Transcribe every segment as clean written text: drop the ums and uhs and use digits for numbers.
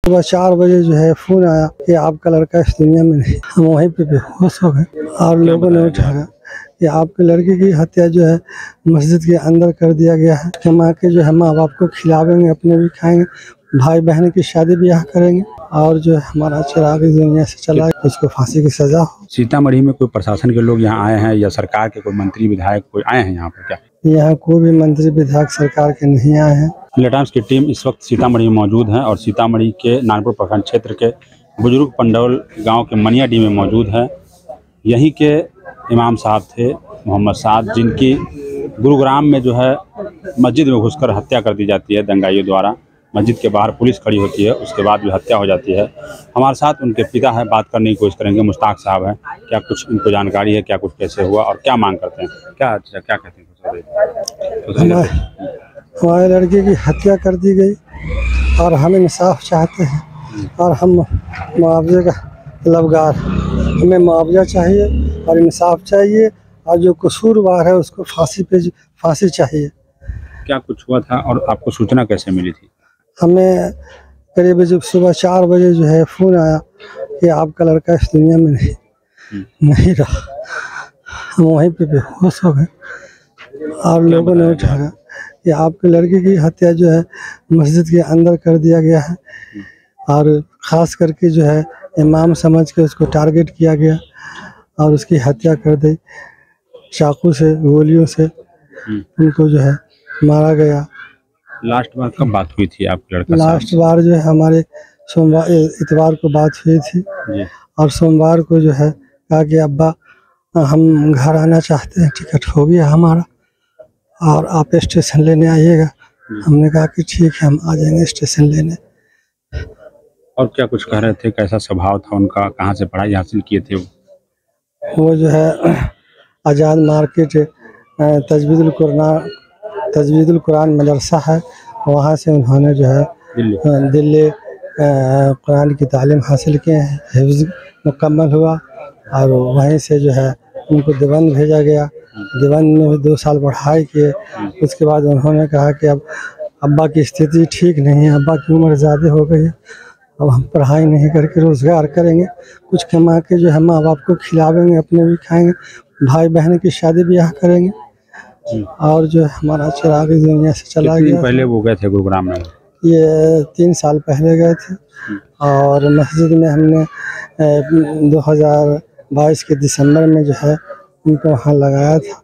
सुबह 4 बजे जो है फ़ोन आया कि आपका लड़का इस दुनिया में नहीं। हम वहीं पे बेहोश हो गए और लोगों ने उठाया कि आपके लड़के की हत्या जो है मस्जिद के अंदर कर दिया गया है। कमा के जो है माँ बाप को खिलावेंगे, अपने भी खाएंगे, भाई बहन की शादी ब्याह करेंगे और जो है हमारा चिराग इस दुनिया से चला गया, उसको फांसी की सजा हो। सीतामढ़ी में कोई प्रशासन के लोग यहाँ आए हैं या सरकार के कोई मंत्री विधायक कोई आए हैं यहाँ पर क्या? यहाँ कोई भी मंत्री विधायक सरकार के नहीं आए हैं। इंडिया टाइम्स की टीम इस वक्त सीतामढ़ी में मौजूद है और सीतामढ़ी के नानपुर प्रखंड क्षेत्र के बुजुर्ग पंडौल गांव के मनियाडी में मौजूद है। यहीं के इमाम साहब थे मोहम्मद साद, जिनकी गुरुग्राम में जो है मस्जिद में घुसकर हत्या कर दी जाती है दंगाइयों द्वारा। मस्जिद के बाहर पुलिस खड़ी होती है, उसके बाद भी हत्या हो जाती है। हमारे साथ उनके पिता है, बात करने की कोशिश करेंगे। मुश्ताक साहब हैं, क्या कुछ इनको जानकारी है, क्या कुछ कैसे हुआ और क्या मांग करते हैं, क्या कहते हैं? हमारे लड़के की हत्या कर दी गई और हम इंसाफ चाहते हैं और हम मुआवजे का तलबगार। हमें मुआवजा चाहिए और इंसाफ चाहिए और जो कसूरवार है उसको फांसी चाहिए। क्या कुछ हुआ था और आपको सूचना कैसे मिली थी? हमें करीब जब सुबह 4 बजे जो है फ़ोन आया कि आपका लड़का इस दुनिया में नहीं रहा। हम वहीं पे बेहोश हो गए और लोगों ने उठाया कि आपके लड़के की हत्या जो है मस्जिद के अंदर कर दिया गया है और ख़ास करके जो है इमाम समझ के उसको टारगेट किया गया और उसकी हत्या कर दी। चाकू से, गोलियों से उनको जो है मारा गया। लास्ट बार कब बात हुई थी आपके लड़का? लास्ट बार जो है हमारे सोमवार इतवार को बात हुई थी जी। और सोमवार को जो है कहा कि अब्बा हम घर आना चाहते हैं, टिकट हो गया हमारा और आप स्टेशन लेने आइएगा। हमने कहा कि ठीक है, हम आ जाएंगे स्टेशन लेने। और क्या कुछ कह रहे थे, कैसा स्वभाव था उनका, कहाँ से पढ़ाई हासिल किए थे वो जो है आज़ाद मार्केट तजवीदुल कुरान मदरसा है, वहाँ से उन्होंने जो है दिल्ली कुरान की तालीम हासिल किए हैं, हिफ्ज़ मुकम्मल हुआ और वहीं से जो है उनको देवबंद भेजा गया। देवबंद में भी 2 साल पढ़ाई किए। उसके बाद उन्होंने कहा कि अब अब्बा की स्थिति ठीक नहीं है, अब्बा की उम्र ज़्यादा हो गई है, अब हम पढ़ाई नहीं करके रोज़गार करेंगे, कुछ कमा के जो है माँ बाप को खिलावेंगे, अपने भी खाएंगे, भाई बहन की शादी ब्याह करेंगे और जो हमारा चिराग इस दुनिया से चला गया। पहले वो गए थे गुरुग्राम में? ये 3 साल पहले गए थे और मस्जिद में हमने 2022 के दिसंबर में जो है उनको वहाँ लगाया था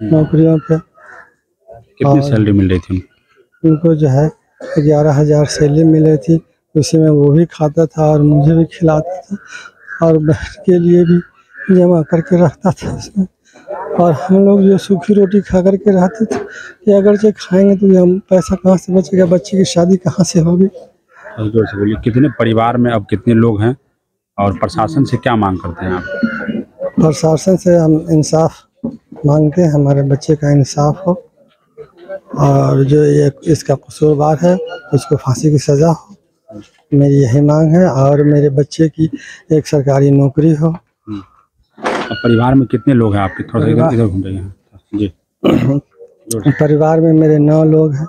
नौकरियों पे। कितनी सैलरी मिल रही थी उनको? जो है 11,000 सैलरी मिली थी, उसी में वो भी खाता था और मुझे भी खिलाता था और बहन के लिए भी जमा करके रखता था उसमें। और हम लोग जो सूखी रोटी खा करके रहते थे कि अगर जो खाएंगे तो हम पैसा कहाँ से बचेगा, बच्चे की शादी कहाँ से होगी। जोर से बोलिए। कितने परिवार में अब कितने लोग हैं और प्रशासन से क्या मांग करते हैं आप? प्रशासन से हम इंसाफ मांगते हैं, हमारे बच्चे का इंसाफ हो और जो ये इसका कसूरवार है उसको फांसी की सज़ा हो, मेरी यही मांग है। और मेरे बच्चे की एक सरकारी नौकरी हो। अब परिवार में कितने लोग हैं आपके? थोड़ा सा इधर घूम रहे हैं जी। परिवार में मेरे 9 लोग हैं,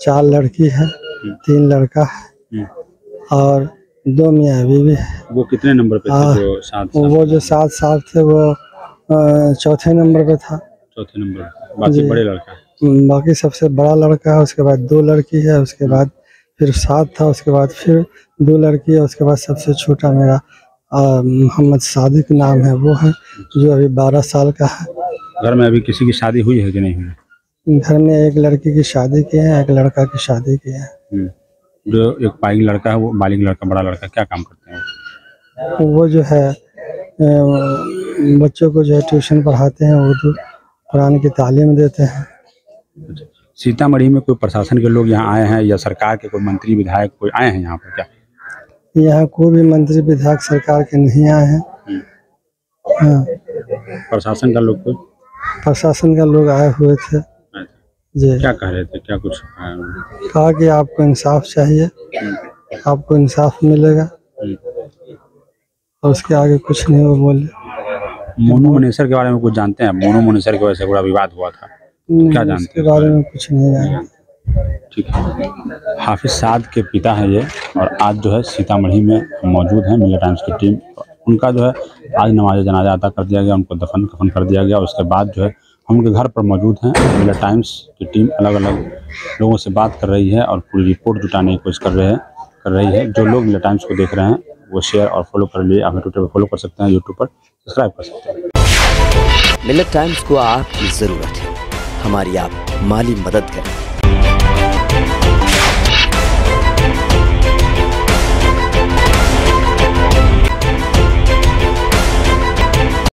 4 लड़की है, 3 लड़का है और 2 मियाँ बीवी है। वो कितने नंबर पे थे जो साथ? वो जो 7 साल थे वो 4थे नंबर पे था। 4थे नंबर? बाकी बड़े लड़का? बाकी सबसे बड़ा लड़का है, उसके बाद 2 लड़की है, उसके बाद फिर 7 था, उसके बाद फिर 2 लड़की है, उसके बाद सबसे छोटा मेरा मोहम्मद सादिक नाम है, वो है जो अभी 12 साल का है। घर में अभी किसी की शादी हुई है कि नहीं हुई? घर में एक लड़की की शादी की है, एक लड़का की शादी की है। जो एक बालिग लड़का है, वो बालिग लड़का, बड़ा लड़का क्या काम करते हैं? वो जो है बच्चों को जो है ट्यूशन पढ़ाते हैं, उर्दू कुरान की तालीम देते हैं। सीतामढ़ी में कोई प्रशासन के लोग यहाँ आए हैं या सरकार के कोई मंत्री विधायक कोई आए हैं यहाँ पर क्या? यहाँ कोई भी मंत्री विधायक सरकार के नहीं आए हैं। हाँ। प्रशासन का लोग? कोई प्रशासन का लोग आए हुए थे जी। क्या कह रहे थे, क्या कुछ? कहा कि आपको इंसाफ चाहिए, आपको इंसाफ मिलेगा और उसके आगे कुछ नहीं वो बोले। मोनू मनेसर के बारे में कुछ जानते हैं? मोनू मनेसर की वजह से बड़ा विवाद हुआ था, क्या जानते हैं? इसके बारे में कुछ नहीं जानते। ठीक है। हाफिज साद के पिता हैं ये, और आज जो है सीतामढ़ी में मौजूद हैं मिले टाइम्स की टीम। उनका जो है आज नमाज जनाजा अदा कर दिया गया, उनको दफन कफन कर दिया गया। उसके बाद जो है हम उनके घर पर मौजूद हैं। मिले टाइम्स की टीम अलग अलग लोगों से बात कर रही है और पूरी रिपोर्ट जुटाने की कोशिश कर रही है। जो लोग मिले टाइम्स को देख रहे हैं वो शेयर और फॉलो कर लिए। आप ट्विटर पर फॉलो कर सकते हैं, यूट्यूब पर सब्सक्राइब कर सकते हैं। मिलत टाइम्स को आपकी ज़रूरत है, हमारी आप माली मदद करें।